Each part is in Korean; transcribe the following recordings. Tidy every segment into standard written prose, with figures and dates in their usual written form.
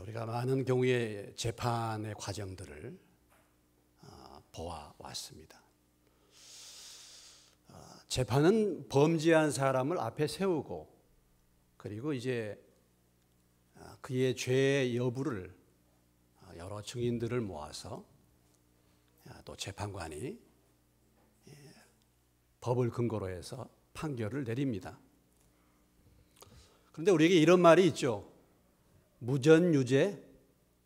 우리가 많은 경우에 재판의 과정들을 보아왔습니다. 재판은 범죄한 사람을 앞에 세우고 그리고 이제 그의 죄의 여부를 여러 증인들을 모아서 또 재판관이 법을 근거로 해서 판결을 내립니다. 그런데 우리에게 이런 말이 있죠. 무전유죄,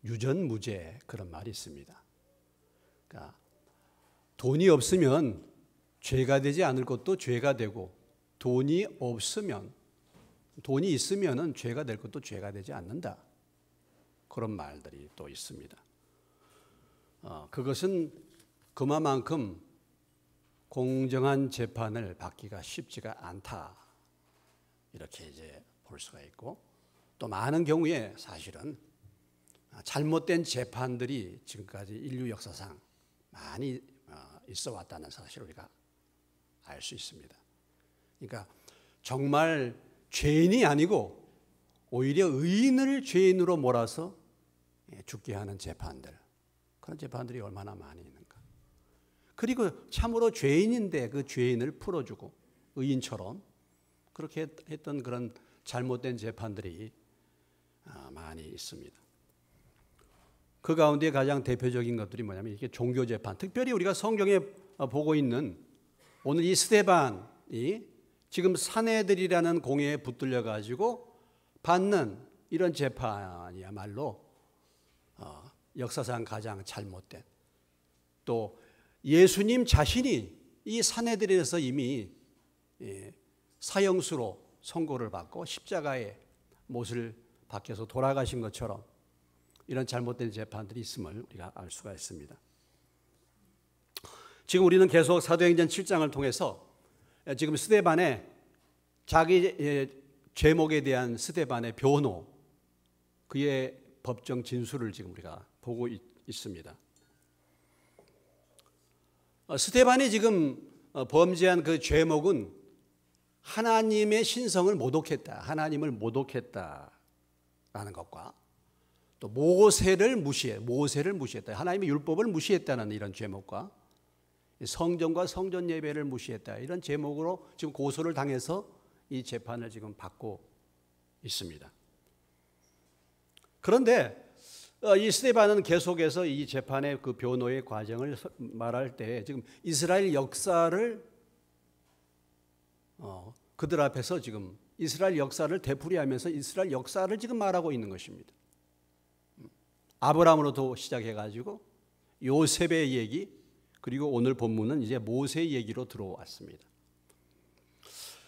유전무죄 그런 말이 있습니다. 그러니까 돈이 없으면 죄가 되지 않을 것도 죄가 되고 돈이 없으면 돈이 있으면은 죄가 될 것도 죄가 되지 않는다. 그런 말들이 또 있습니다. 그것은 그만큼 공정한 재판을 받기가 쉽지가 않다. 이렇게 이제 볼 수가 있고 또 많은 경우에 사실은 잘못된 재판들이 지금까지 인류 역사상 많이 있어 왔다는 사실을 우리가 알 수 있습니다. 그러니까 정말 죄인이 아니고 오히려 의인을 죄인으로 몰아서 죽게 하는 재판들, 그런 재판들이 얼마나 많이 있는가. 그리고 참으로 죄인인데 그 죄인을 풀어주고 의인처럼 그렇게 했던 그런 잘못된 재판들이 많이 있습니다. 그 가운데 가장 대표적인 것들이 뭐냐면 이게 종교 재판, 특별히 우리가 성경에 보고 있는 오늘 이 스데반이 지금 사내들이라는 공회에 붙들려 가지고 받는 이런 재판이야말로 역사상 가장 잘못된, 또 예수님 자신이 이 사내들에서 이미 사형수로 선고를 받고 십자가에 못을 박혀서 돌아가신 것처럼 이런 잘못된 재판들이 있음을 우리가 알 수가 있습니다. 지금 우리는 계속 사도행전 7장을 통해서 지금 스데반의 자기 죄목에 대한 스데반의 변호, 그의 법정 진술을 지금 우리가 보고 있습니다. 스데반이 지금 범죄한 그 죄목은 하나님의 신성을 모독했다, 하나님을 모독했다라는 것과 또 모세를 무시했다, 하나님의 율법을 무시했다는 이런 죄목과 성전과 성전 예배를 무시했다, 이런 제목으로 지금 고소를 당해서 이 재판을 지금 받고 있습니다. 그런데 이 스데반은 계속해서 이 재판의 그 변호의 과정을 말할 때 지금 이스라엘 역사를 그들 앞에서 지금 이스라엘 역사를 되풀이하면서 이스라엘 역사를 지금 말하고 있는 것입니다. 아브라함으로부터 시작해가지고 요셉의 얘기, 그리고 오늘 본문은 이제 모세의 얘기로 들어왔습니다.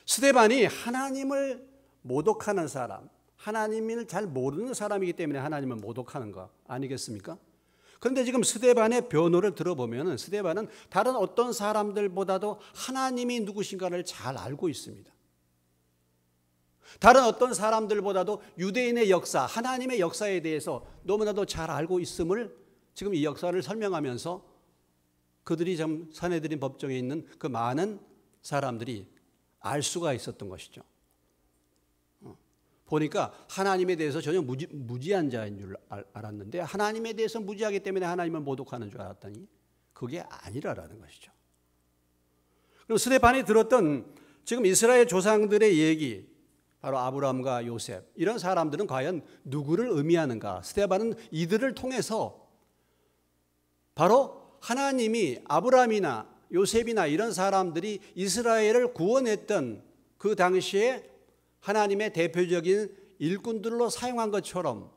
스데반이 하나님을 모독하는 사람, 하나님을 잘 모르는 사람이기 때문에 하나님을 모독하는 거 아니겠습니까? 그런데 지금 스데반의 변호를 들어보면 스데반은 다른 어떤 사람들보다도 하나님이 누구신가를 잘 알고 있습니다. 다른 어떤 사람들보다도 유대인의 역사, 하나님의 역사에 대해서 너무나도 잘 알고 있음을 지금 이 역사를 설명하면서 그들이 좀 사내들인 법정에 있는 그 많은 사람들이 알 수가 있었던 것이죠. 보니까 하나님에 대해서 전혀 무지한 자인 줄 알았는데 하나님에 대해서 무지하기 때문에 하나님을 모독하는 줄 알았더니 그게 아니라는 것이죠. 그리고 스데반이 들었던 지금 이스라엘 조상들의 얘기, 바로 아브라함과 요셉, 이런 사람들은 과연 누구를 의미하는가? 스데반은 이들을 통해서 바로 하나님이 아브라함이나 요셉이나 이런 사람들이 이스라엘을 구원했던 그 당시에 하나님의 대표적인 일꾼들로 사용한 것처럼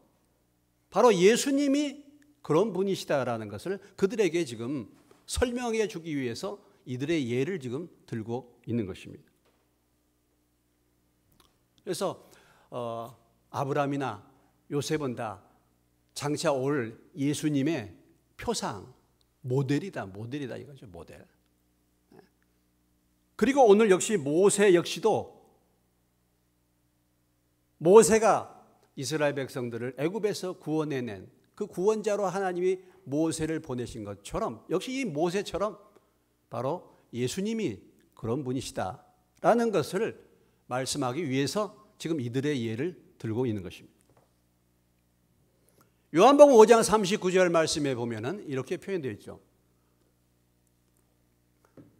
바로 예수님이 그런 분이시다라는 것을 그들에게 지금 설명해 주기 위해서 이들의 예를 지금 들고 있는 것입니다. 그래서 아브라함이나 요셉은 다 장차 올 예수님의 표상, 모델이다 이거죠, 모델. 그리고 오늘 역시 모세 역시도 모세가 이스라엘 백성들을 애굽에서 구원해낸 그 구원자로 하나님이 모세를 보내신 것처럼 역시 이 모세처럼 바로 예수님이 그런 분이시다라는 것을 말씀하기 위해서 지금 이들의 예를 들고 있는 것입니다. 요한복음 5장 39절 말씀에 보면은 이렇게 표현되어 있죠.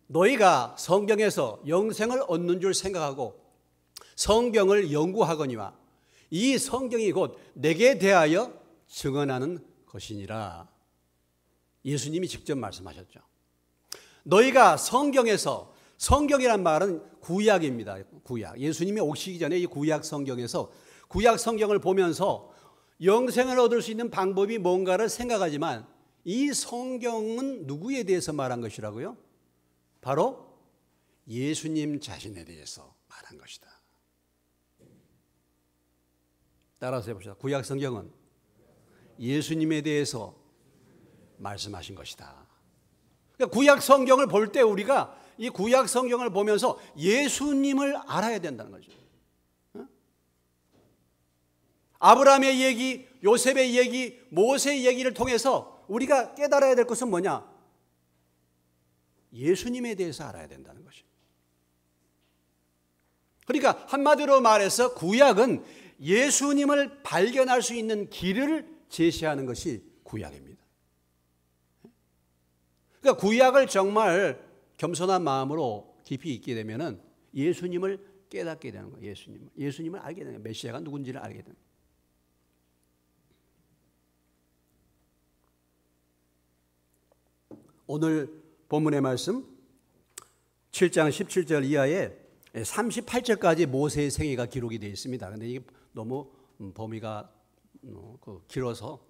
너희가 성경에서 영생을 얻는 줄 생각하고 성경을 연구하거니와 이 성경이 곧 내게 대하여 증언하는 것이니라. 예수님이 직접 말씀하셨죠. 너희가 성경에서, 성경이란 말은 구약입니다. 구약. 예수님이 오시기 전에 이 구약 성경에서 구약 성경을 보면서 영생을 얻을 수 있는 방법이 뭔가를 생각하지만 이 성경은 누구에 대해서 말한 것이라고요? 바로 예수님 자신에 대해서 말한 것이다. 따라서 해봅시다. 구약 성경은 예수님에 대해서 말씀하신 것이다. 그러니까 구약 성경을 볼 때 우리가 이 구약 성경을 보면서 예수님을 알아야 된다는 거죠. 아브라함의 얘기, 요셉의 얘기, 모세의 얘기를 통해서 우리가 깨달아야 될 것은 뭐냐? 예수님에 대해서 알아야 된다는 것입니다. 그러니까 한마디로 말해서 구약은 예수님을 발견할 수 있는 길을 제시하는 것이 구약입니다. 그러니까 구약을 정말 겸손한 마음으로 깊이 있게 되면은 예수님을 깨닫게 되는 거예요. 예수님을 알게 되는 거예요. 메시아가 누군지를 알게 되는 거예요. 오늘 본문의 말씀 7장 17절 이하에 38절까지 모세의 생애가 기록이 되어 있습니다. 그런데 이게 너무 범위가 길어서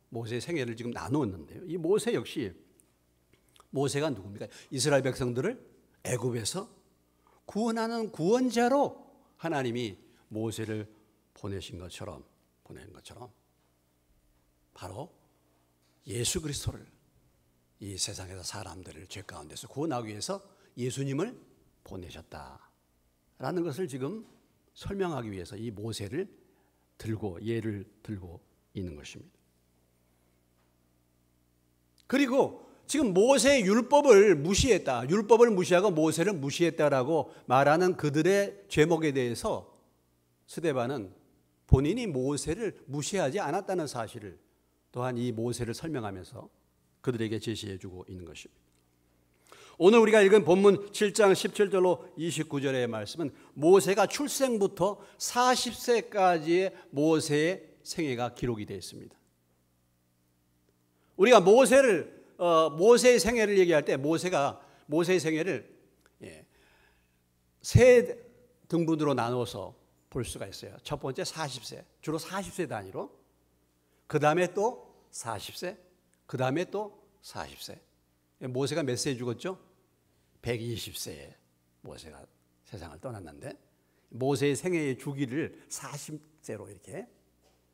모세의 생애를 지금 나누었는데요. 이 모세 역시 모세가 누굽니까? 이스라엘 백성들을 애굽에서 구원하는 구원자로 하나님이 모세를 보내신 것처럼 바로 예수 그리스도를 이 세상에서 사람들을 죄 가운데서 구원하기 위해서 예수님을 보내셨다라는 것을 지금 설명하기 위해서 이 모세를 예를 들고 있는 것입니다. 그리고 지금 모세의 율법을 무시했다, 율법을 무시하고 모세를 무시했다라고 말하는 그들의 죄목에 대해서 스데반은 본인이 모세를 무시하지 않았다는 사실을 또한 이 모세를 설명하면서 그들에게 제시해 주고 있는 것입니다. 오늘 우리가 읽은 본문 7장 17절로 29절의 말씀은 모세가 출생부터 40세까지의 모세의 생애가 기록이 되어 있습니다. 우리가 모세의 생애를 얘기할 때 모세의 생애를 세 등분으로 나누어서 볼 수가 있어요. 첫 번째 40세, 주로 40세 단위로, 그 다음에 또 40세, 그 다음에 또 40세. 모세가 몇 세에 죽었죠? 120세에 모세가 세상을 떠났는데 모세의 생애의 주기를 40세로 이렇게,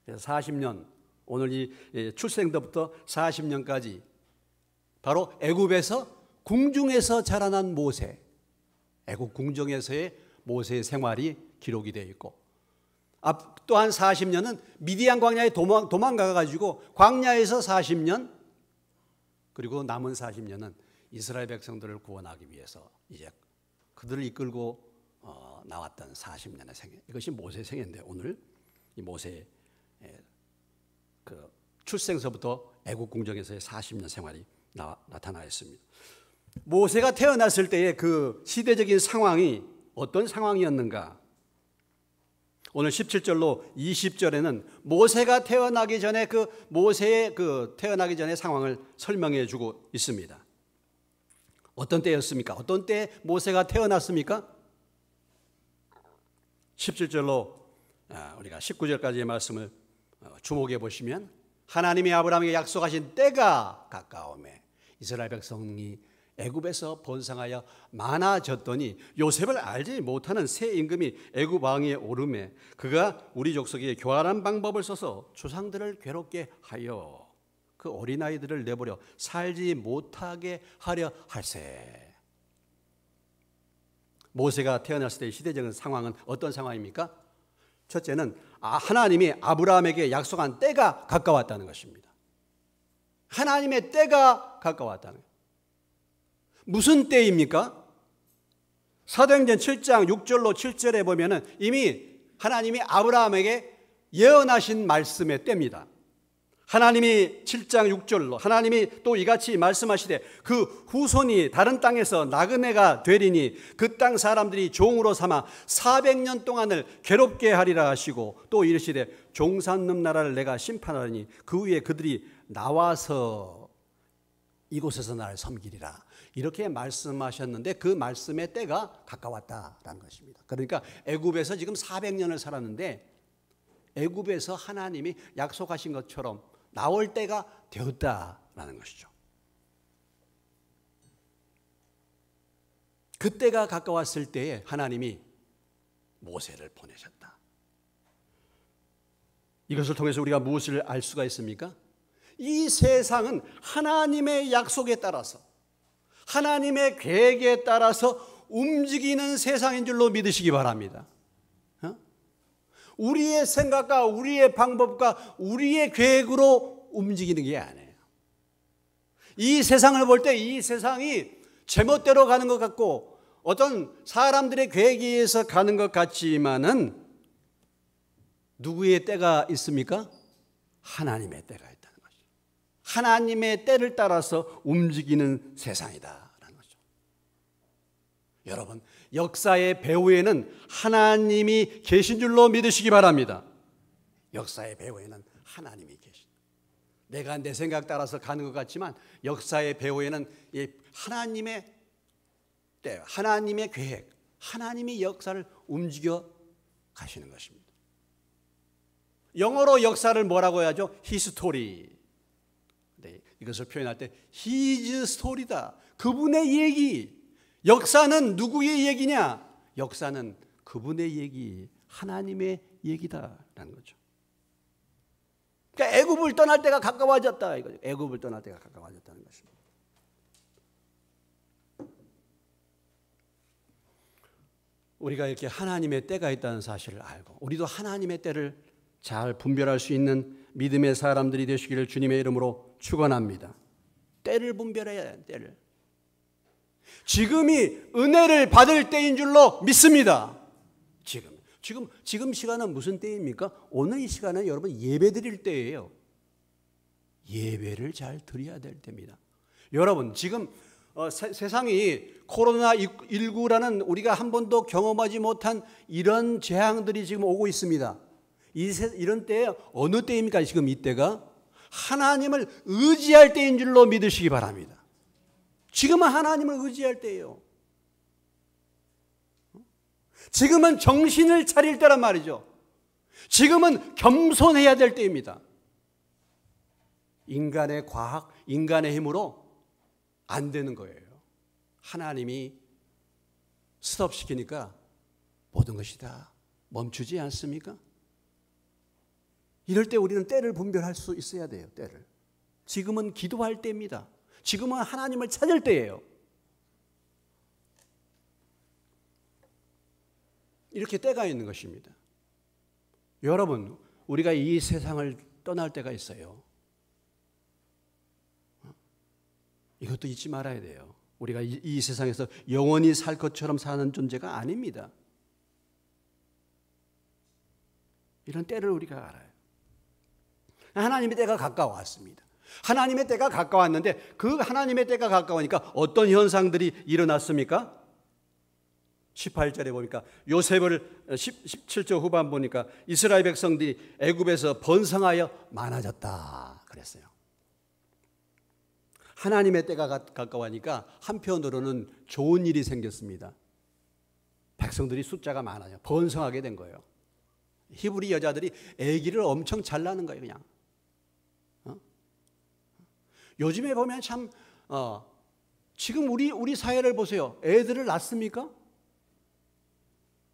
그래서 40년, 오늘 이 출생부터 40년까지 바로 애굽에서 궁중에서 자라난 모세, 애굽 궁정에서의 모세의 생활이 기록이 되어 있고, 또한 40년은 미디안 광야에 도망가가지고 광야에서 40년, 그리고 남은 40년은 이스라엘 백성들을 구원하기 위해서 이제 그들을 이끌고 나왔던 40년의 생애, 이것이 모세의 생애인데 오늘 이 모세의 그 출생서부터 애국 궁정에서의 40년 생활이 나타나 있습니다. 모세가 태어났을 때의 그 시대적인 상황이 어떤 상황이었는가? 오늘 17절로 20절에는 모세가 태어나기 전에 모세의 태어나기 전의 상황을 설명해 주고 있습니다. 어떤 때였습니까? 어떤 때 모세가 태어났습니까? 17절로 우리가 19절까지의 말씀을 주목해 보시면, 하나님이 아브라함에게 약속하신 때가 가까우매 이스라엘 백성이 애굽에서 번성하여 많아졌더니 요셉을 알지 못하는 새 임금이 애굽 왕위에 오르매 그가 우리 족속에 교활한 방법을 써서 조상들을 괴롭게 하여 그 어린아이들을 내버려 살지 못하게 하려 할세. 모세가 태어났을 때의 시대적인 상황은 어떤 상황입니까? 첫째는 하나님이 아브라함에게 약속한 때가 가까웠다는 것입니다. 하나님의 때가 가까웠다는 거예요. 무슨 때입니까? 사도행전 7장 6절로 7절에 보면은 이미 하나님이 아브라함에게 예언하신 말씀의 때입니다. 하나님이 7장 6절로 하나님이 또 이같이 말씀하시되 그 후손이 다른 땅에서 나그네가 되리니 그 땅 사람들이 종으로 삼아 400년 동안을 괴롭게 하리라 하시고 또 이르시되 종산놈 나라를 내가 심판하리니 그 후에 그들이 나와서 이곳에서 나를 섬기리라. 이렇게 말씀하셨는데 그 말씀의 때가 가까웠다라는 것입니다. 그러니까 애굽에서 지금 400년을 살았는데 애굽에서 하나님이 약속하신 것처럼 나올 때가 되었다라는 것이죠. 그때가 가까웠을 때에 하나님이 모세를 보내셨다. 이것을 통해서 우리가 무엇을 알 수가 있습니까? 이 세상은 하나님의 약속에 따라서 하나님의 계획에 따라서 움직이는 세상인 줄로 믿으시기 바랍니다. 우리의 생각과 우리의 방법과 우리의 계획으로 움직이는 게 아니에요. 이 세상을 볼 때 이 세상이 제멋대로 가는 것 같고 어떤 사람들의 계획에 의해서 가는 것 같지만은 누구의 때가 있습니까? 하나님의 때가 있다는 거죠. 하나님의 때를 따라서 움직이는 세상이다라는 거죠. 여러분, 역사의 배후에는 하나님이 계신 줄로 믿으시기 바랍니다. 역사의 배후에는 하나님이 계신. 내가 내 생각 따라서 가는 것 같지만 역사의 배후에는 하나님의 때, 하나님의 계획, 하나님이 역사를 움직여 가시는 것입니다. 영어로 역사를 뭐라고 해야죠? 히스토리. 네, 이것을 표현할 때 His story다. 그분의 얘기. 역사는 누구의 얘기냐? 역사는 그분의 얘기, 하나님의 얘기다라는 거죠. 그러니까 애굽을 떠날 때가 가까워졌다 이거죠. 애굽을 떠날 때가 가까워졌다는 것입니다. 우리가 이렇게 하나님의 때가 있다는 사실을 알고 우리도 하나님의 때를 잘 분별할 수 있는 믿음의 사람들이 되시기를 주님의 이름으로 축원합니다. 때를 분별해야 해요. 때를. 지금이 은혜를 받을 때인 줄로 믿습니다. 지금 시간은 무슨 때입니까? 오늘 이 시간은 여러분 예배 드릴 때예요. 예배를 잘 드려야 될 때입니다. 여러분 지금 세상이 코로나19라는 우리가 한 번도 경험하지 못한 이런 재앙들이 지금 오고 있습니다. 이런 때에 어느 때입니까? 지금 이때가 하나님을 의지할 때인 줄로 믿으시기 바랍니다. 지금은 하나님을 의지할 때예요. 지금은 정신을 차릴 때란 말이죠. 지금은 겸손해야 될 때입니다. 인간의 과학, 인간의 힘으로 안 되는 거예요. 하나님이 스톱시키니까 모든 것이 다 멈추지 않습니까? 이럴 때 우리는 때를 분별할 수 있어야 돼요. 때를. 지금은 기도할 때입니다. 지금은 하나님을 찾을 때예요. 이렇게 때가 있는 것입니다. 여러분, 우리가 이 세상을 떠날 때가 있어요. 이것도 잊지 말아야 돼요. 우리가 이 세상에서 영원히 살 것처럼 사는 존재가 아닙니다. 이런 때를 우리가 알아요. 하나님의 때가 가까웠습니다. 하나님의 때가 가까웠는데 그 하나님의 때가 가까우니까 어떤 현상들이 일어났습니까? 18절에 보니까 요셉을 17절 후반 보니까 이스라엘 백성들이 애굽에서 번성하여 많아졌다 그랬어요. 하나님의 때가 가까우니까 한편으로는 좋은 일이 생겼습니다. 백성들이 숫자가 많아요. 번성하게 된 거예요. 히브리 여자들이 아기를 엄청 잘 낳는 거예요. 그냥. 요즘에 보면 참 지금 우리 사회를 보세요. 애들을 낳습니까?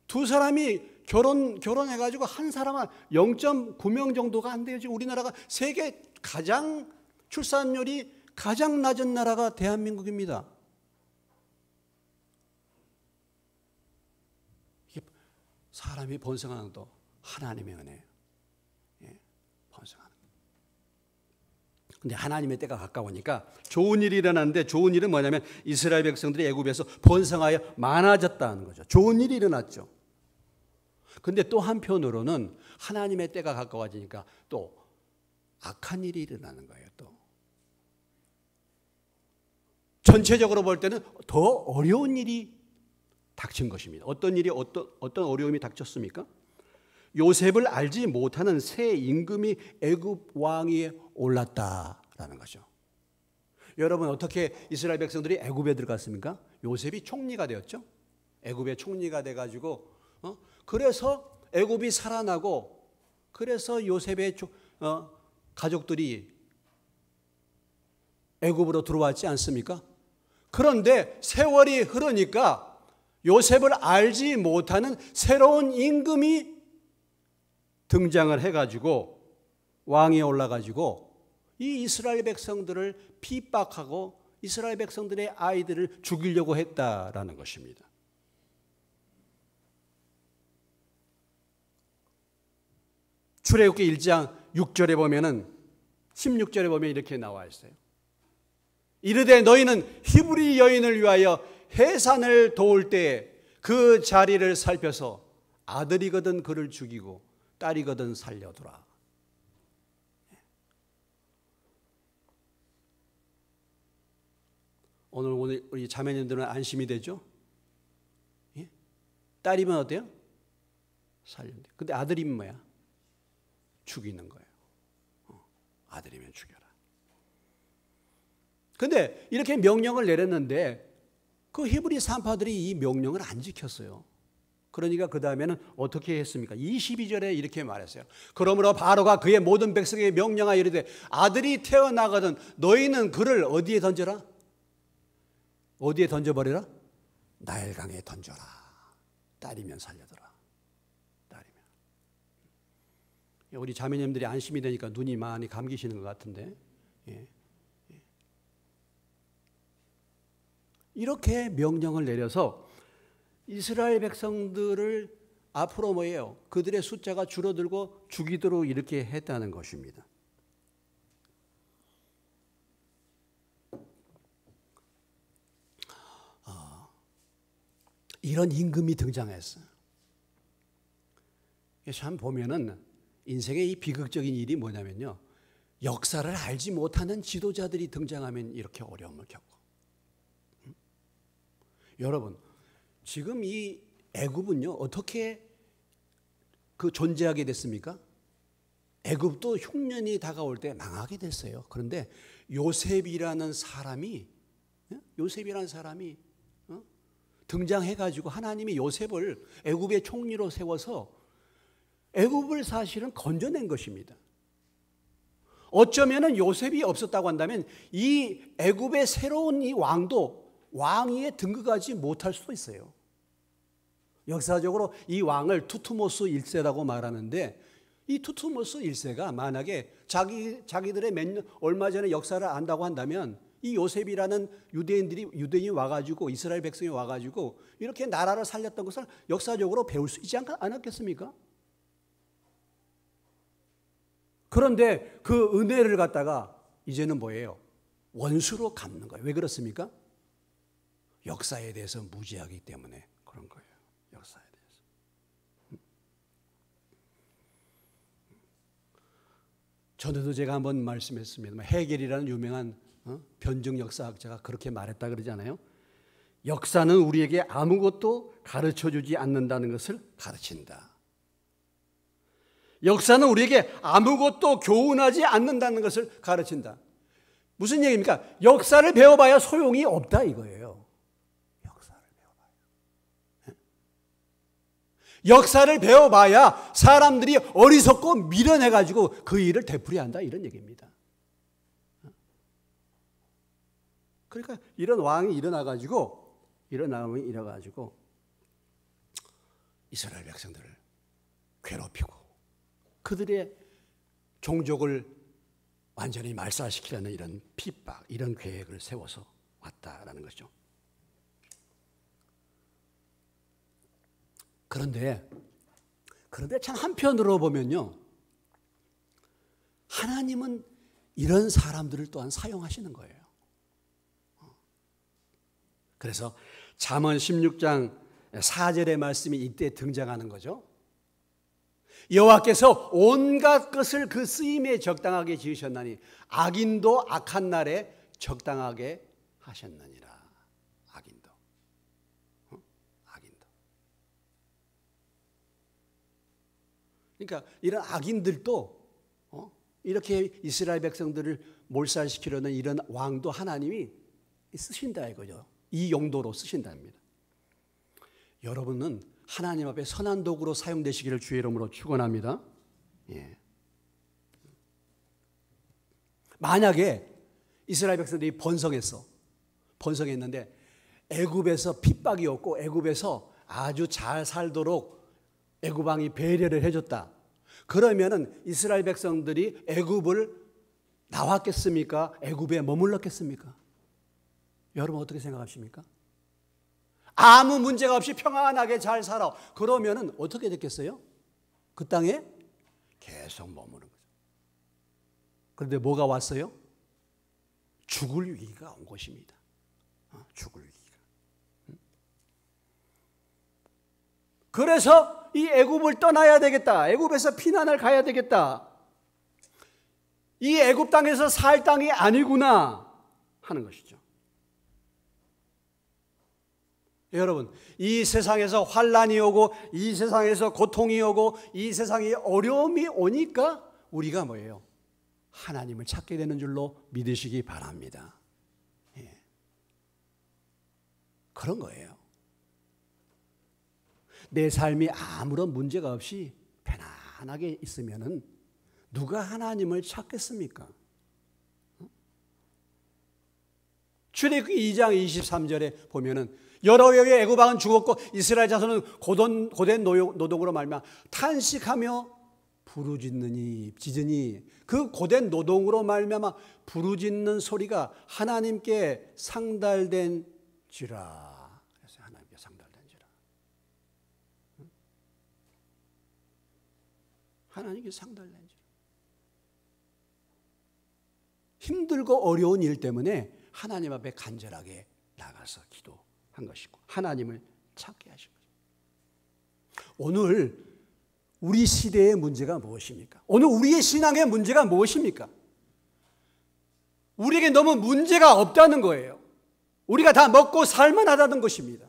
두 사람이 결혼해가지고 한 사람은 0.9명 정도가 안 돼요. 지금 우리나라가 세계 가장 출산율이 가장 낮은 나라가 대한민국입니다. 사람이 번성하는 것도 하나님의 은혜예요. 예, 번성하는 것. 근데 하나님의 때가 가까우니까 좋은 일이 일어났는데 좋은 일은 뭐냐면 이스라엘 백성들이 애굽에서 번성하여 많아졌다는 거죠. 좋은 일이 일어났죠. 근데 또 한편으로는 하나님의 때가 가까워지니까 또 악한 일이 일어나는 거예요. 또 전체적으로 볼 때는 더 어려운 일이 닥친 것입니다. 어떤 일이 어떤 어려움이 닥쳤습니까? 요셉을 알지 못하는 새 임금이 애굽 왕위에 올랐다라는 거죠. 여러분, 어떻게 이스라엘 백성들이 애굽에 들어갔습니까? 요셉이 총리가 되었죠. 애굽의 총리가 돼가지고 그래서 애굽이 살아나고, 그래서 요셉의 가족들이 애굽으로 들어왔지 않습니까? 그런데 세월이 흐르니까 요셉을 알지 못하는 새로운 임금이 등장을 해가지고 왕위에 올라가지고 이 이스라엘 백성들을 핍박하고 이스라엘 백성들의 아이들을 죽이려고 했다라는 것입니다. 출애굽기 1장 6절에 보면은 16절에 보면 이렇게 나와 있어요. 이르되 너희는 히브리 여인을 위하여 해산을 도울 때 그 자리를 살펴서 아들이거든 그를 죽이고 딸이거든 살려두라. 오늘 우리 자매님들은 안심이 되죠? 예? 딸이면 어때요? 살린대. 근데 아들이면 뭐야? 죽이는 거예요. 아들이면 죽여라. 근데 이렇게 명령을 내렸는데 그 히브리 산파들이 이 명령을 안 지켰어요. 그러니까 그 다음에는 어떻게 했습니까? 22절에 이렇게 말했어요. 그러므로 바로가 그의 모든 백성에게 명령하여 이르되 아들이 태어나거든 너희는 그를 어디에 던져라? 어디에 던져버리라? 나일강에 던져라. 딸이면 살려둬라. 딸이면. 우리 자매님들이 안심이 되니까 눈이 많이 감기시는 것 같은데, 예. 이렇게 명령을 내려서 이스라엘 백성들을 앞으로 뭐예요? 그들의 숫자가 줄어들고 죽이도록 이렇게 했다는 것입니다. 이런 임금이 등장했어요. 참 보면은 인생의 이 비극적인 일이 뭐냐면요, 역사를 알지 못하는 지도자들이 등장하면 이렇게 어려움을 겪고. 여러분, 지금 이 애굽은요 어떻게 존재하게 됐습니까? 애굽도 흉년이 다가올 때 망하게 됐어요. 그런데 요셉이라는 사람이 등장해가지고 하나님이 요셉을 애굽의 총리로 세워서 애굽을 사실은 건져낸 것입니다. 어쩌면은 요셉이 없었다고 한다면 이 애굽의 새로운 이 왕위에 등극하지 못할 수도 있어요. 역사적으로 이 왕을 투투모스 1세라고 말하는데, 이 투투모스 1세가 만약에 자기들의 얼마 전에 역사를 안다고 한다면 이 요셉이라는 유대인이 와가지고 이스라엘 백성이 와가지고 이렇게 나라를 살렸던 것을 역사적으로 배울 수 있지 않았겠습니까? 그런데 그 은혜를 갖다가 이제는 뭐예요? 원수로 갚는 거예요. 왜 그렇습니까? 역사에 대해서 무지하기 때문에 그런 거예요. 역사에 대해서. 전에도 제가 한번 말씀했습니다. 헤겔이라는 유명한 변증 역사학자가 그렇게 말했다 그러잖아요. 역사는 우리에게 아무것도 가르쳐주지 않는다는 것을 가르친다. 역사는 우리에게 아무것도 교훈하지 않는다는 것을 가르친다. 무슨 얘기입니까? 역사를 배워봐야 소용이 없다 이거예요. 역사를 배워봐야 사람들이 어리석고 미련해가지고 그 일을 되풀이한다 이런 얘기입니다. 그러니까 이런 왕이 일어나가지고 이스라엘 백성들을 괴롭히고 그들의 종족을 완전히 말살시키려는 이런 핍박, 이런 계획을 세워서 왔다라는 거죠. 그런데 참 한편으로 보면요, 하나님은 이런 사람들을 또한 사용하시는 거예요. 그래서 잠언 16장 4절의 말씀이 이때 등장하는 거죠. 여호와께서 온갖 것을 그 쓰임에 적당하게 지으셨나니 악인도 악한 날에 적당하게 하셨느니라. 악인도. 악인도. 그러니까 이런 악인들도 이렇게 이스라엘 백성들을 몰살시키려는 이런 왕도 하나님이 쓰신다 이거죠. 이 용도로 쓰신답니다. 여러분은 하나님 앞에 선한 도구로 사용되시기를 주의 이름으로 축원합니다. 예. 만약에 이스라엘 백성들이 번성했는데 애굽에서 핍박이 없고 애굽에서 아주 잘 살도록 애굽 왕이 배려를 해줬다. 그러면은 이스라엘 백성들이 애굽을 나왔겠습니까? 애굽에 머물렀겠습니까? 여러분 어떻게 생각하십니까? 아무 문제가 없이 평안하게 잘 살아. 그러면은 어떻게 됐겠어요? 그 땅에 계속 머무는 거죠. 그런데 뭐가 왔어요? 죽을 위기가 온 것입니다. 죽을 위기가. 그래서 이 애굽을 떠나야 되겠다. 애굽에서 피난을 가야 되겠다. 이 애굽 땅에서 살 땅이 아니구나 하는 것이죠. 여러분, 이 세상에서 환난이 오고 이 세상에서 고통이 오고 이 세상에 어려움이 오니까 우리가 뭐예요? 하나님을 찾게 되는 줄로 믿으시기 바랍니다. 예. 그런 거예요. 내 삶이 아무런 문제가 없이 편안하게 있으면은 누가 하나님을 찾겠습니까? 출애굽기 2장 23절에 보면은 여러 해의 애굽 왕은 죽었고 이스라엘 자손은 고된 노동으로 말미암아 탄식하며 짖으니 그 고된 노동으로 말미암아 부르짖는 소리가 하나님께 상달된지라. 그래서 하나님께 상달된지라. 하나님께 상달된지라. 힘들고 어려운 일 때문에 하나님 앞에 간절하게 나가서 기도한 것이고 하나님을 찾게 하신 거죠. 오늘 우리 시대의 문제가 무엇입니까? 오늘 우리의 신앙의 문제가 무엇입니까? 우리에게 너무 문제가 없다는 거예요. 우리가 다 먹고 살만하다는 것입니다.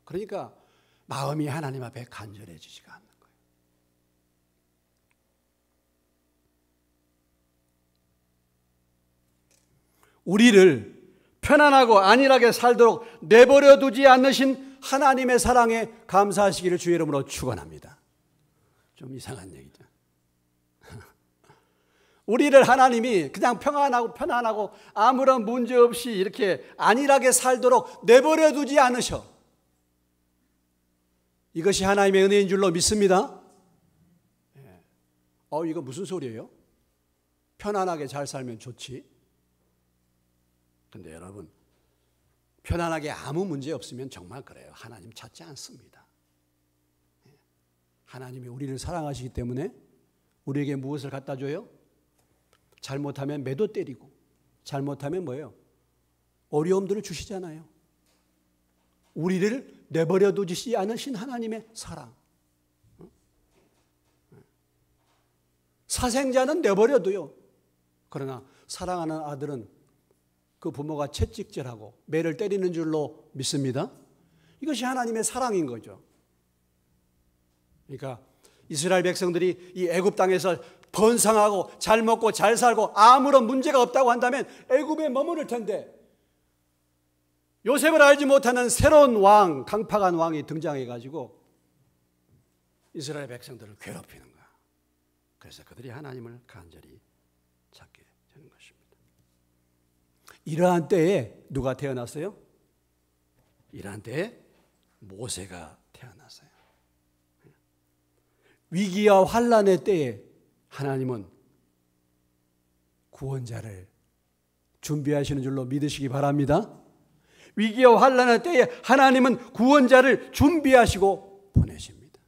그러니까 마음이 하나님 앞에 간절해지지가 않는 거예요. 우리를 편안하고 안일하게 살도록 내버려 두지 않으신 하나님의 사랑에 감사하시기를 주의 이름으로 축원합니다. 좀 이상한 얘기죠. 우리를 하나님이 그냥 편안하고 아무런 문제 없이 이렇게 안일하게 살도록 내버려 두지 않으셔. 이것이 하나님의 은혜인 줄로 믿습니다. 이거 무슨 소리예요? 편안하게 잘 살면 좋지. 근데 여러분, 편안하게 아무 문제 없으면 정말 그래요. 하나님 찾지 않습니다. 하나님이 우리를 사랑하시기 때문에 우리에게 무엇을 갖다 줘요? 잘못하면 매도 때리고 잘못하면 뭐예요? 어려움들을 주시잖아요. 우리를 내버려 두지 않으신 하나님의 사랑. 사생자는 내버려둬요. 그러나 사랑하는 아들은 그 부모가 채찍질하고 매를 때리는 줄로 믿습니다. 이것이 하나님의 사랑인 거죠. 그러니까 이스라엘 백성들이 이 애굽 땅에서 번성하고 잘 먹고 잘 살고 아무런 문제가 없다고 한다면 애굽에 머무를 텐데 요셉을 알지 못하는 새로운 왕, 강팍한 왕이 등장해가지고 이스라엘 백성들을 괴롭히는 거야. 그래서 그들이 하나님을 간절히 찾게 되는 것입니다. 이러한 때에 누가 태어났어요? 이러한 때에 모세가 태어났어요. 위기와 환난의 때에 하나님은 구원자를 준비하시는 줄로 믿으시기 바랍니다. 위기와 환난의 때에 하나님은 구원자를 준비하시고 보내십니다.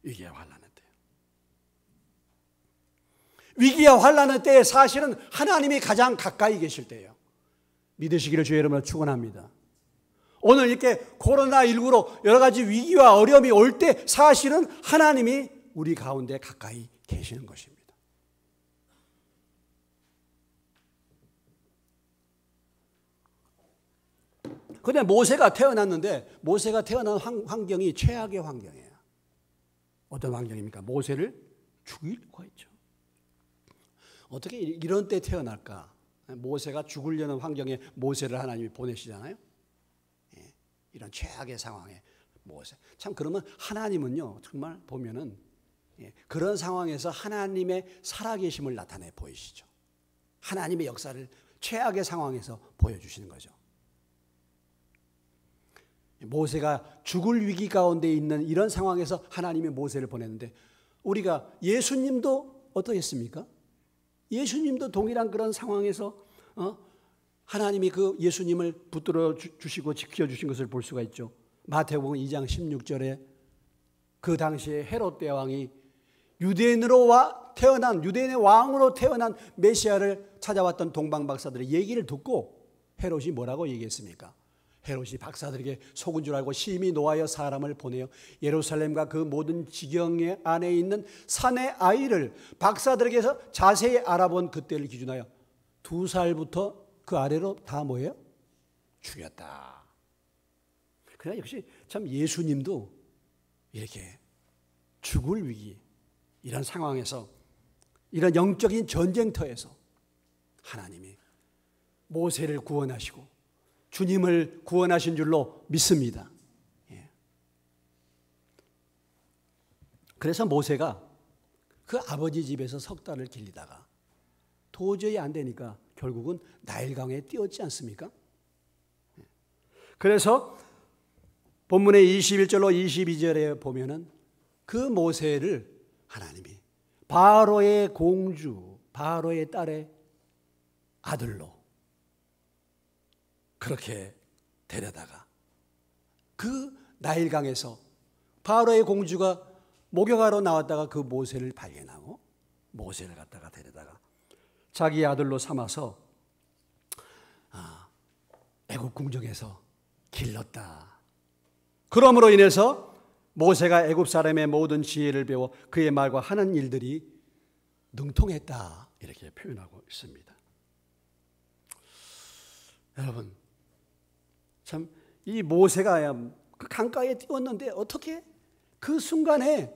위기와 환난의 때. 위기와 환난의 때에 사실은 하나님이 가장 가까이 계실 때예요. 믿으시기를 주의 이름으로 축원합니다. 오늘 이렇게 코로나19로 여러 가지 위기와 어려움이 올 때 사실은 하나님이 우리 가운데 가까이 계시는 것입니다. 그런데 모세가 태어났는데 모세가 태어난 환경이 최악의 환경이에요. 어떤 환경입니까? 모세를 죽이려고 했죠. 어떻게 이런 때 태어날까? 모세가 죽으려는 환경에 모세를 하나님이 보내시잖아요. 이런 최악의 상황에 모세. 참 그러면 하나님은요, 정말 보면은 그런 상황에서 하나님의 살아계심을 나타내 보이시죠. 하나님의 역사를 최악의 상황에서 보여주시는 거죠. 모세가 죽을 위기 가운데 있는 이런 상황에서 하나님이 모세를 보냈는데 우리가 예수님도 어떠했습니까? 예수님도 동일한 그런 상황에서 하나님이 그 예수님을 붙들어 주시고 지켜주신 것을 볼 수가 있죠. 마태복음 2장 16절에 그 당시에 헤롯 대왕이 유대인의 왕으로 태어난 메시아를 찾아왔던 동방박사들의 얘기를 듣고 헤롯이 뭐라고 얘기했습니까? 헤롯이 박사들에게 속은 줄 알고 심히 노하여 사람을 보내어 예루살렘과 그 모든 지경 안에 있는 산의 아이를 박사들에게서 자세히 알아본 그때를 기준하여 2살부터 그 아래로 다 뭐예요? 죽였다. 그러나 역시 참 예수님도 이렇게 죽을 위기 이런 상황에서 이런 영적인 전쟁터에서 하나님이 모세를 구원하시고 주님을 구원하신 줄로 믿습니다. 그래서 모세가 그 아버지 집에서 석 달을 길리다가 도저히 안 되니까 결국은 나일강에 뛰었지 않습니까? 그래서 본문의 21절로 22절에 보면은 그 모세를 하나님이 바로의 공주, 바로의 딸의 아들로 그렇게 데려다가 그 나일강에서 바로의 공주가 목욕하러 나왔다가 그 모세를 발견하고 모세를 갖다가 데려다가 자기 아들로 삼아서 애굽 궁정에서 길렀다. 그러므로 인해서 모세가 애굽 사람의 모든 지혜를 배워 그의 말과 하는 일들이 능통했다. 이렇게 표현하고 있습니다. 여러분, 참 이 모세가 그 강가에 뛰었는데 어떻게 그 순간에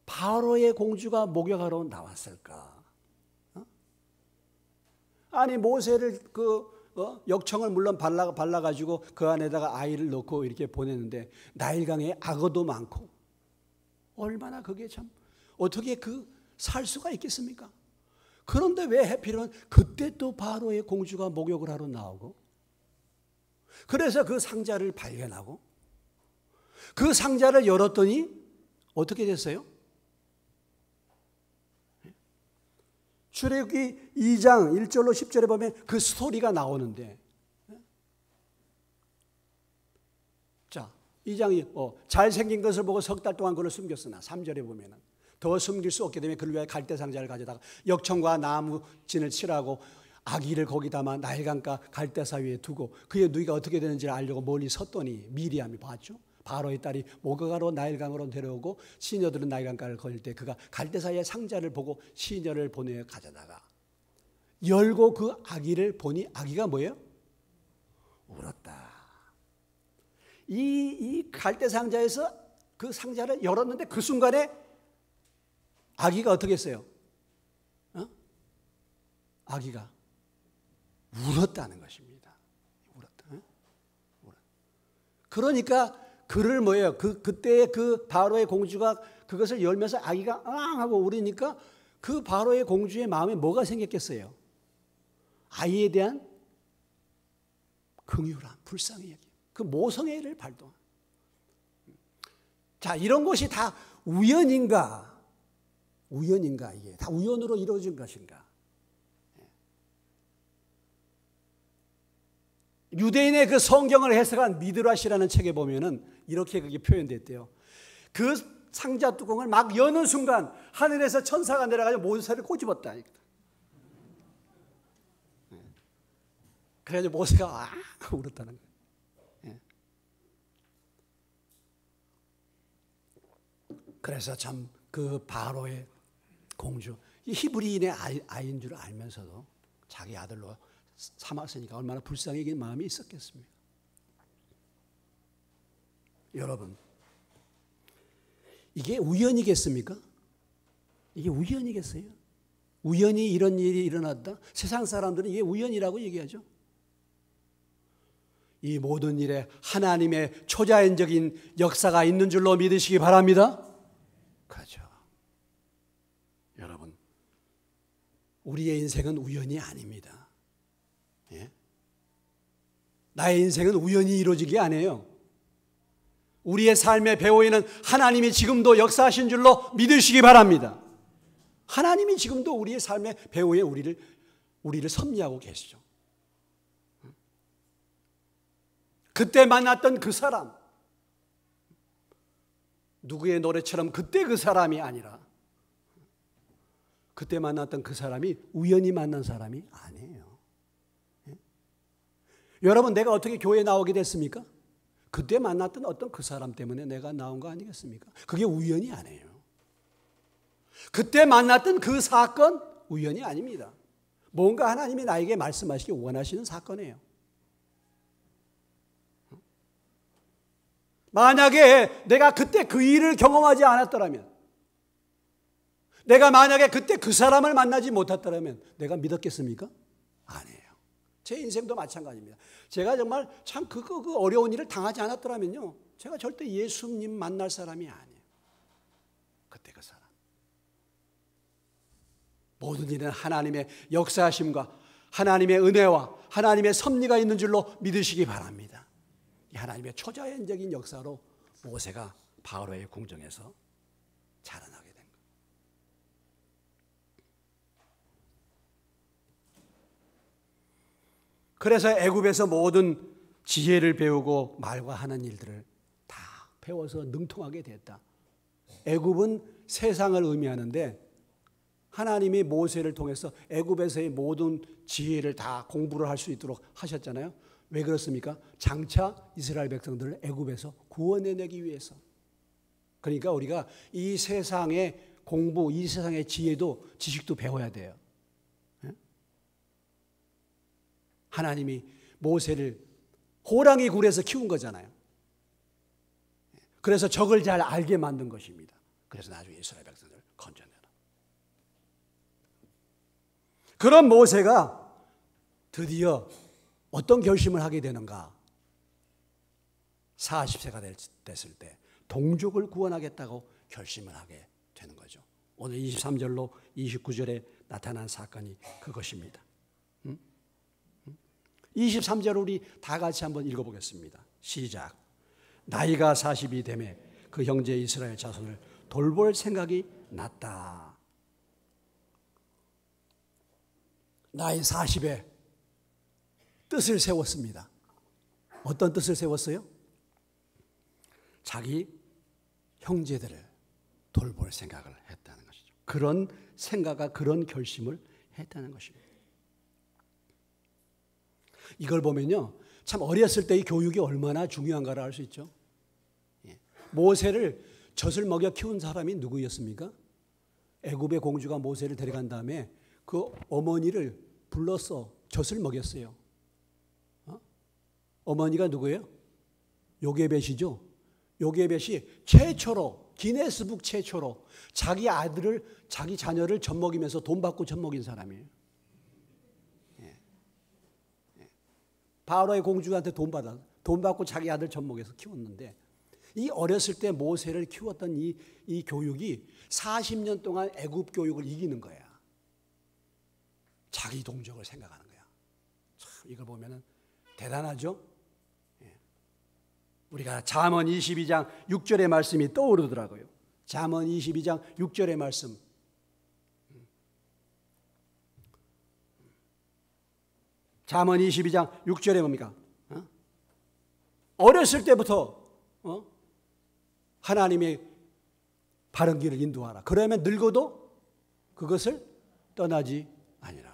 바로의 공주가 목욕하러 나왔을까? 아니 모세를 역청을 물론 발라가지고 그 안에다가 아이를 넣고 이렇게 보냈는데 나일강에 악어도 많고 얼마나 그게 참 어떻게 살 수가 있겠습니까? 그런데 왜 하필이면 그때 또 바로의 공주가 목욕을 하러 나오고 그래서 그 상자를 발견하고 그 상자를 열었더니 어떻게 됐어요? 출애굽기 2장 1절로 10절에 보면 그 스토리가 나오는데 자, 2장이 잘생긴 것을 보고 석 달 동안 그를 숨겼으나 3절에 보면 더 숨길 수 없게 되면 그를 위하여 갈대 상자를 가져다가 역청과 나무 진을 칠하고 아기를 거기 담아 나일강가 갈대사 위에 두고 그의 누이가 어떻게 되는지를 알려고 멀리 섰더니 미리암이 봤죠. 바로의 딸이 목욕하러 나일강으로 데려오고 시녀들은 나일강가를 걸릴 때 그가 갈대사의 상자를 보고 시녀를 보내어 가져다가 열고 그 아기를 보니 아기가 뭐예요? 울었다. 이 갈대 상자에서 그 상자를 열었는데 그 순간에 아기가 어떻게 했어요? 아기가 울었다는 것입니다. 울었다. 그러니까 그를 뭐예요? 그때 그 바로의 공주가 그것을 열면서 아기가 앙 하고 울으니까 그 바로의 공주의 마음에 뭐가 생겼겠어요? 아이에 대한 긍휼함, 불쌍히 여김. 그 모성애를 발동. 자, 이런 것이 다 우연인가? 이게 다 우연으로 이루어진 것인가? 유대인의 그 성경을 해석한 미드라시라는 책에 보면은 이렇게 그게 표현됐대요. 그 상자 뚜껑을 막 여는 순간 하늘에서 천사가 내려가지고 모세를 꼬집었다. 그래가지고 모세가 울었다는 거예요. 그래서 참 그 바로의 공주, 이 히브리인의 아이인 줄 알면서도 자기 아들로 삼았으니까 얼마나 불쌍해진 마음이 있었겠습니까? 여러분, 이게 우연이겠습니까? 이게 우연이겠어요? 우연히 이런 일이 일어났다? 세상 사람들은 이게 우연이라고 얘기하죠. 이 모든 일에 하나님의 초자연적인 역사가 있는 줄로 믿으시기 바랍니다. 그렇죠. 여러분, 우리의 인생은 우연이 아닙니다. 예? 나의 인생은 우연히 이루어진 게 아니에요. 우리의 삶의 배후에는 하나님이 지금도 역사하신 줄로 믿으시기 바랍니다. 하나님이 지금도 우리의 삶의 배후에 우리를 섭리하고 계시죠. 그때 만났던 그 사람, 누구의 노래처럼 그때 그 사람이 아니라 그때 만났던 그 사람이 우연히 만난 사람이 아니에요. 예? 여러분, 내가 어떻게 교회에 나오게 됐습니까? 그때 만났던 어떤 그 사람 때문에 내가 나온 거 아니겠습니까? 그게 우연이 아니에요. 그때 만났던 그 사건 우연이 아닙니다. 뭔가 하나님이 나에게 말씀하시기 원하시는 사건이에요. 만약에 내가 그때 그 일을 경험하지 않았더라면, 내가 만약에 그때 그 사람을 만나지 못했더라면 내가 믿었겠습니까? 아니에요. 제 인생도 마찬가지입니다. 제가 정말 참 그 어려운 일을 당하지 않았더라면요, 제가 절대 예수님 만날 사람이 아니에요. 그때 그 사람. 모든 일은 하나님의 역사하심과 하나님의 은혜와 하나님의 섭리가 있는 줄로 믿으시기 바랍니다. 이 하나님의 초자연적인 역사로 모세가 바로의 궁정에서 자라나게 된 거예요. 그래서 애굽에서 모든 지혜를 배우고 말과 하는 일들을 다 배워서 능통하게 됐다. 애굽은 세상을 의미하는데 하나님이 모세를 통해서 애굽에서의 모든 지혜를 다 공부를 할 수 있도록 하셨잖아요. 왜 그렇습니까? 장차 이스라엘 백성들을 애굽에서 구원해내기 위해서. 그러니까 우리가 이 세상의 공부, 이 세상의 지혜도 지식도 배워야 돼요. 하나님이 모세를 호랑이 굴에서 키운 거잖아요. 그래서 적을 잘 알게 만든 것입니다. 그래서 나중에 이스라엘 백성들을 건져내라. 그런 모세가 드디어 어떤 결심을 하게 되는가? 40세가 됐을 때 동족을 구원하겠다고 결심을 하게 되는 거죠. 오늘 23절로 29절에 나타난 사건이 그것입니다. 23절 우리 다 같이 한번 읽어보겠습니다. 시작. 나이가 40이 되매 그 형제 이스라엘 자손을 돌볼 생각이 났다. 나이 40에 뜻을 세웠습니다. 어떤 뜻을 세웠어요? 자기 형제들을 돌볼 생각을 했다는 것이죠. 그런 생각과 그런 결심을 했다는 것입니다. 이걸 보면요, 참 어렸을 때의 교육이 얼마나 중요한가를 알 수 있죠. 모세를 젖을 먹여 키운 사람이 누구였습니까? 애굽의 공주가 모세를 데려간 다음에 그 어머니를 불러서 젖을 먹였어요. 어머니가 누구예요? 요게벳이죠. 요게벳이 최초로, 기네스북 최초로 자기 아들을, 자기 자녀를 젖먹이면서 돈 받고 젖먹인 사람이에요. 바로의 공주한테 돈 받고 자기 아들 젖먹여서 키웠는데, 이 어렸을 때 모세를 키웠던 이 교육이 40년 동안 애굽 교육을 이기는 거야. 자기 동족을 생각하는 거야. 참 이걸 보면은 대단하죠? 우리가 잠언 22장 6절의 말씀이 떠오르더라고요. 잠언 22장 6절의 말씀. 잠언 22장 6절에 뭡니까? 어렸을 때부터 하나님의 바른 길을 인도하라. 그러면 늙어도 그것을 떠나지 아니하리라.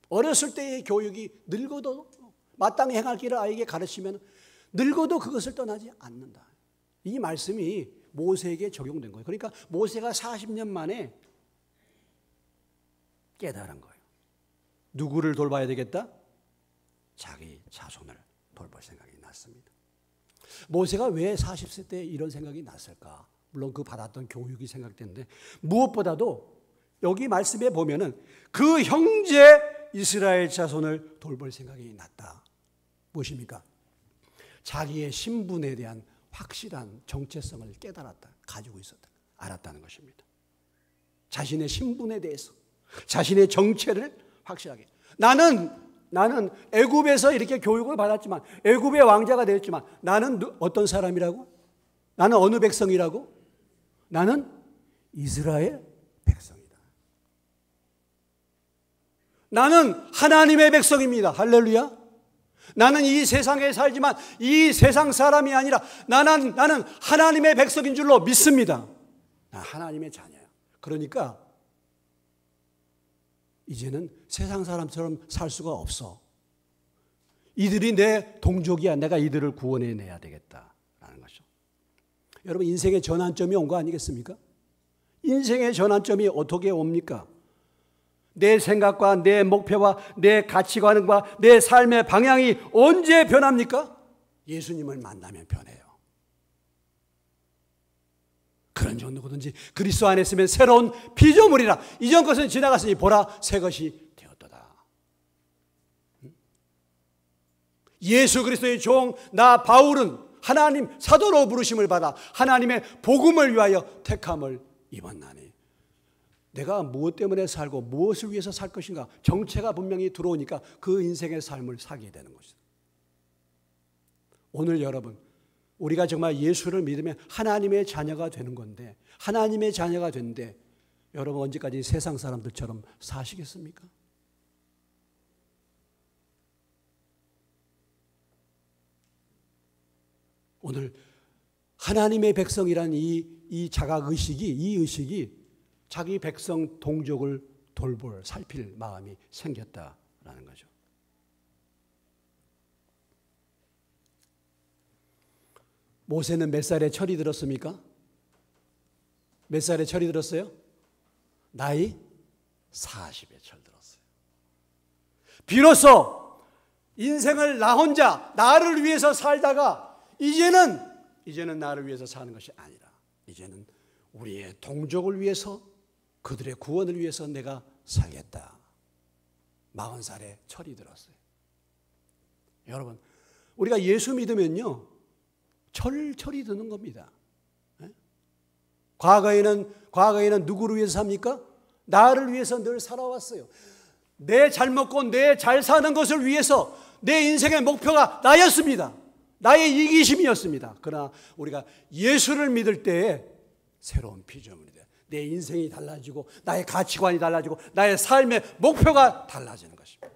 어렸을 때의 교육이 늙어도 마땅히 행할 길을 아이에게 가르치면 늙어도 그것을 떠나지 않는다. 이 말씀이 모세에게 적용된 거예요. 그러니까 모세가 40년 만에 깨달은 거예요. 누구를 돌봐야 되겠다? 자기 자손을 돌볼 생각이 났습니다. 모세가 왜 40세 때 이런 생각이 났을까? 물론 그 받았던 교육이 생각되는데 무엇보다도 여기 말씀에 보면은 그 형제 이스라엘 자손을 돌볼 생각이 났다. 무엇입니까? 자기의 신분에 대한 확실한 정체성을 깨달았다. 가지고 있었다. 알았다는 것입니다. 자신의 신분에 대해서 자신의 정체를 확실하게. 나는 애굽에서 이렇게 교육을 받았지만 애굽의 왕자가 되었지만 나는 어떤 사람이라고? 나는 어느 백성이라고? 나는 이스라엘 백성이다. 나는 하나님의 백성입니다. 할렐루야. 나는 이 세상에 살지만 이 세상 사람이 아니라 나는 하나님의 백성인 줄로 믿습니다. 나 하나님의 자녀야. 그러니까 이제는 세상 사람처럼 살 수가 없어. 이들이 내 동족이야. 내가 이들을 구원해내야 되겠다라는 것이죠. 여러분 인생의 전환점이 온 거 아니겠습니까? 인생의 전환점이 어떻게 옵니까? 내 생각과 내 목표와 내 가치관과 내 삶의 방향이 언제 변합니까? 예수님을 만나면 변해요. 그런 정도든지 그리스도 안에 있으면 새로운 피조물이라. 이전 것은 지나갔으니 보라 새 것이 되었도다. 예수 그리스도의 종 나 바울은 하나님 사도로 부르심을 받아 하나님의 복음을 위하여 택함을 입었나니. 내가 무엇 때문에 살고 무엇을 위해서 살 것인가 정체가 분명히 들어오니까 그 인생의 삶을 살게 되는 것이다. 오늘 여러분 우리가 정말 예수를 믿으면 하나님의 자녀가 되는 건데 하나님의 자녀가 되는데 여러분 언제까지 세상 사람들처럼 사시겠습니까? 오늘 하나님의 백성이란 이 자각의식이 이 의식이 자기 백성 동족을 돌볼 살필 마음이 생겼다라는 거죠. 모세는 몇 살에 철이 들었습니까? 몇 살에 철이 들었어요? 나이 40에 철 들었어요. 비로소 인생을 나 혼자 나를 위해서 살다가 이제는 나를 위해서 사는 것이 아니라 이제는 우리의 동족을 위해서 그들의 구원을 위해서 내가 살겠다. 40살에 철이 들었어요. 여러분 우리가 예수 믿으면요 철이 드는 겁니다. 과거에는 누구를 위해서 삽니까? 나를 위해서 늘 살아왔어요. 내 잘 먹고 내 잘 사는 것을 위해서 내 인생의 목표가 나였습니다. 나의 이기심이었습니다. 그러나 우리가 예수를 믿을 때에 새로운 피조물이 돼. 내 인생이 달라지고 나의 가치관이 달라지고 나의 삶의 목표가 달라지는 것입니다.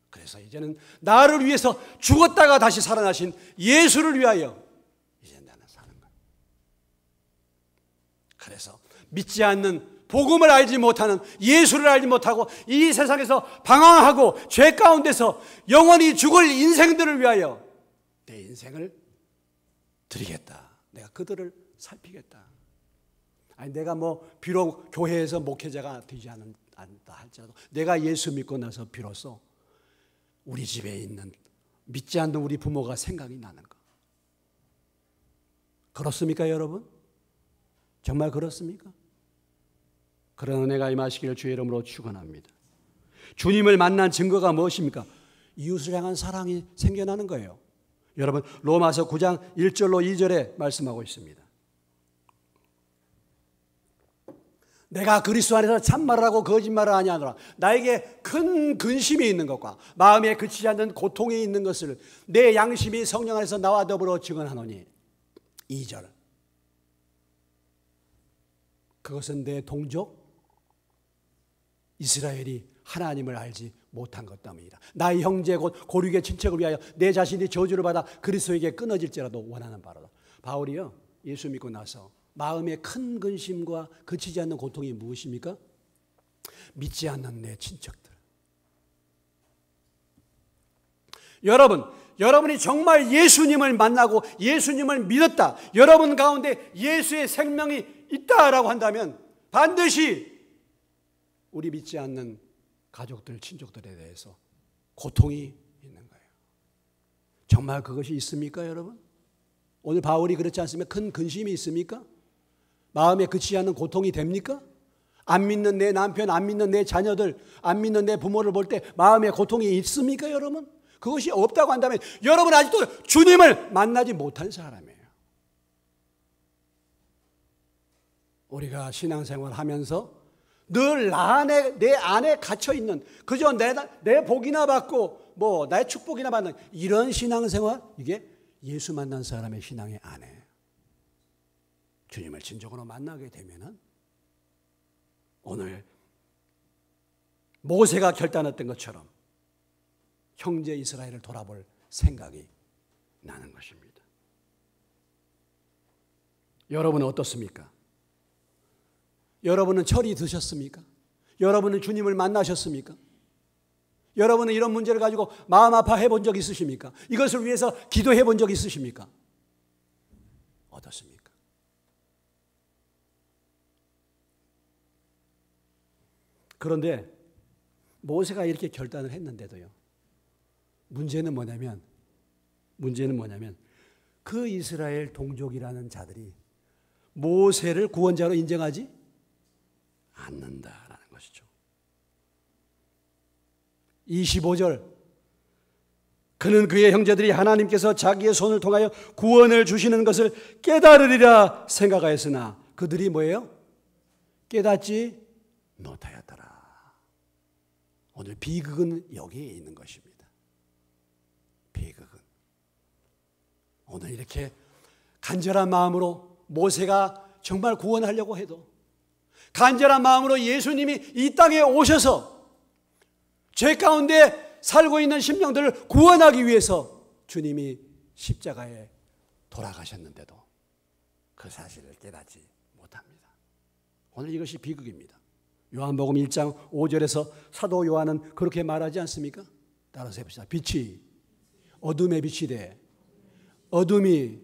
그래서 이제는 나를 위해서 죽었다가 다시 살아나신 예수를 위하여 이제 나는 사는 거예요. 그래서 믿지 않는 복음을 알지 못하는 예수를 알지 못하고 이 세상에서 방황하고 죄 가운데서 영원히 죽을 인생들을 위하여 내 인생을 드리겠다. 내가 그들을 살피겠다. 아니 내가 비록 교회에서 목회자가 되지 않다 할지라도 내가 예수 믿고 나서 비로소 우리 집에 있는 믿지 않는 우리 부모가 생각이 나는 것. 그렇습니까 여러분? 정말 그렇습니까? 그런 은혜가 임하시기를 주의 이름으로 축원합니다. 주님을 만난 증거가 무엇입니까? 이웃을 향한 사랑이 생겨나는 거예요. 여러분 로마서 9장 1절로 2절에 말씀하고 있습니다. 내가 그리스도 안에서 참말을 하고 거짓말을 아니하노라. 나에게 큰 근심이 있는 것과 마음에 그치지 않는 고통이 있는 것을 내 양심이 성령 안에서 나와 더불어 증언하노니. 2절 그것은 내 동족 이스라엘이 하나님을 알지 못한 것 때문이다. 나의 형제 곧 고륙의 친척을 위하여 내 자신이 저주를 받아 그리스도에게 끊어질지라도 원하는 바로다. 바울이요 예수 믿고 나서 마음의 큰 근심과 그치지 않는 고통이 무엇입니까? 믿지 않는 내 친척들. 여러분 여러분이 정말 예수님을 만나고 예수님을 믿었다, 여러분 가운데 예수의 생명이 있다라고 한다면 반드시 우리 믿지 않는 가족들, 친족들에 대해서 고통이 있는 거예요. 정말 그것이 있습니까, 여러분? 오늘 바울이 그렇지 않습니까? 큰 근심이 있습니까? 마음에 그치지 않는 고통이 됩니까? 안 믿는 내 남편, 안 믿는 내 자녀들, 안 믿는 내 부모를 볼 때 마음에 고통이 있습니까, 여러분? 그것이 없다고 한다면 여러분 아직도 주님을 만나지 못한 사람이에요. 우리가 신앙생활 하면서 늘 내 안에 갇혀있는, 그저 내 복이나 받고 뭐 나의 축복이나 받는 이런 신앙생활, 이게 예수 만난 사람의 신앙의 안에 주님을 진정으로 만나게 되면은 오늘 모세가 결단했던 것처럼 형제 이스라엘을 돌아볼 생각이 나는 것입니다. 여러분은 어떻습니까? 여러분은 철이 드셨습니까? 여러분은 주님을 만나셨습니까? 여러분은 이런 문제를 가지고 마음 아파해 본 적 있으십니까? 이것을 위해서 기도해 본 적 있으십니까? 어떻습니까? 그런데 모세가 이렇게 결단을 했는데도요, 문제는 뭐냐면 그 이스라엘 동족이라는 자들이 모세를 구원자로 인정하지 않는다라는 것이죠. 25절, 그는 그의 형제들이 하나님께서 자기의 손을 통하여 구원을 주시는 것을 깨달으리라 생각하였으나 그들이 뭐예요? 깨닫지 못하였더라. 오늘 비극은 여기에 있는 것입니다. 비극은 오늘 이렇게 간절한 마음으로 모세가 정말 구원하려고 해도, 간절한 마음으로 예수님이 이 땅에 오셔서 죄 가운데 살고 있는 심령들을 구원하기 위해서 주님이 십자가에 돌아가셨는데도 그 사실을 깨닫지 못합니다. 오늘 이것이 비극입니다. 요한복음 1장 5절에서 사도 요한은 그렇게 말하지 않습니까? 따라서 해봅시다. 빛이 어둠에 비치되 어둠이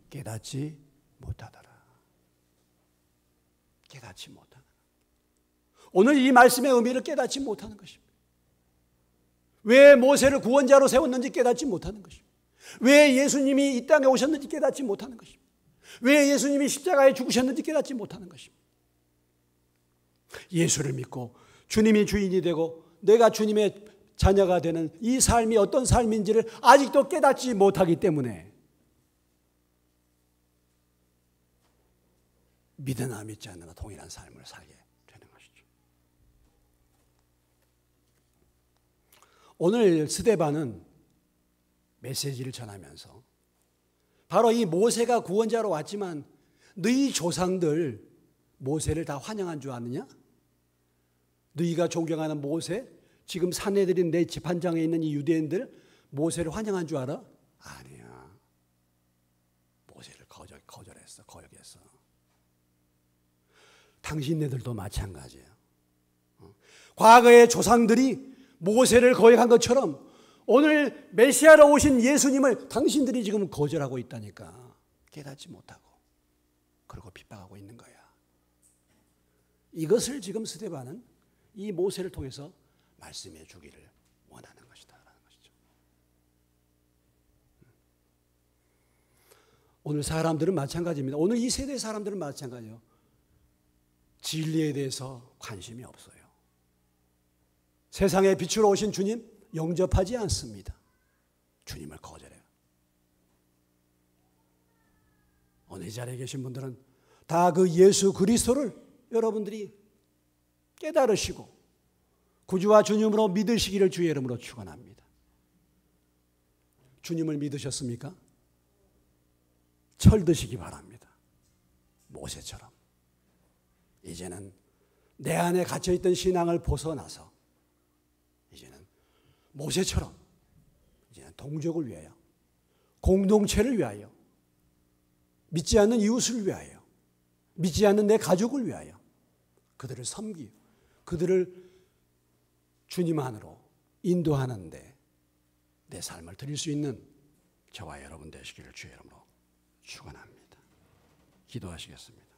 깨닫지 못하더라. 깨닫지 못하는, 오늘 이 말씀의 의미를 깨닫지 못하는 것입니다. 왜 모세를 구원자로 세웠는지 깨닫지 못하는 것입니다. 왜 예수님이 이 땅에 오셨는지 깨닫지 못하는 것입니다. 왜 예수님이 십자가에 죽으셨는지 깨닫지 못하는 것입니다. 예수를 믿고 주님이 주인이 되고 내가 주님의 자녀가 되는 이 삶이 어떤 삶인지를 아직도 깨닫지 못하기 때문에 믿으나 믿지 않으나 동일한 삶을 살게 되는 것이죠. 오늘 스데반은 메시지를 전하면서 바로 이 모세가 구원자로 왔지만 너희 조상들 모세를 다 환영한 줄 아느냐? 너희가 존경하는 모세, 지금 사내들인 내 재판장에 있는 이 유대인들 모세를 환영한 줄 알아? 아니야. 모세를 거절했어. 거역했어. 당신네들도 마찬가지예요. 과거의 조상들이 모세를 거역한 것처럼 오늘 메시아로 오신 예수님을 당신들이 지금 거절하고 있다니까. 깨닫지 못하고 그리고 핍박하고 있는 거야. 이것을 지금 스데반은 이 모세를 통해서 말씀해 주기를 원하는 것이다라는 것이죠. 오늘 사람들은 마찬가지입니다. 오늘 이 세대 사람들은 마찬가지예요. 진리에 대해서 관심이 없어요. 세상의 빛으로 오신 주님 영접하지 않습니다. 주님을 거절해요. 오늘 이 자리에 계신 분들은 다 그 예수 그리스도를 여러분들이 깨달으시고 구주와 주님으로 믿으시기를 주의 이름으로 축원합니다. 주님을 믿으셨습니까? 철드시기 바랍니다. 모세처럼 이제는 내 안에 갇혀있던 신앙을 벗어나서 이제는 모세처럼 이제는 동족을 위하여, 공동체를 위하여, 믿지 않는 이웃을 위하여, 믿지 않는 내 가족을 위하여 그들을 섬기고 그들을 주님 안으로 인도하는데 내 삶을 드릴 수 있는 저와 여러분 되시기를 주의 이름으로 축원합니다. 기도하시겠습니다.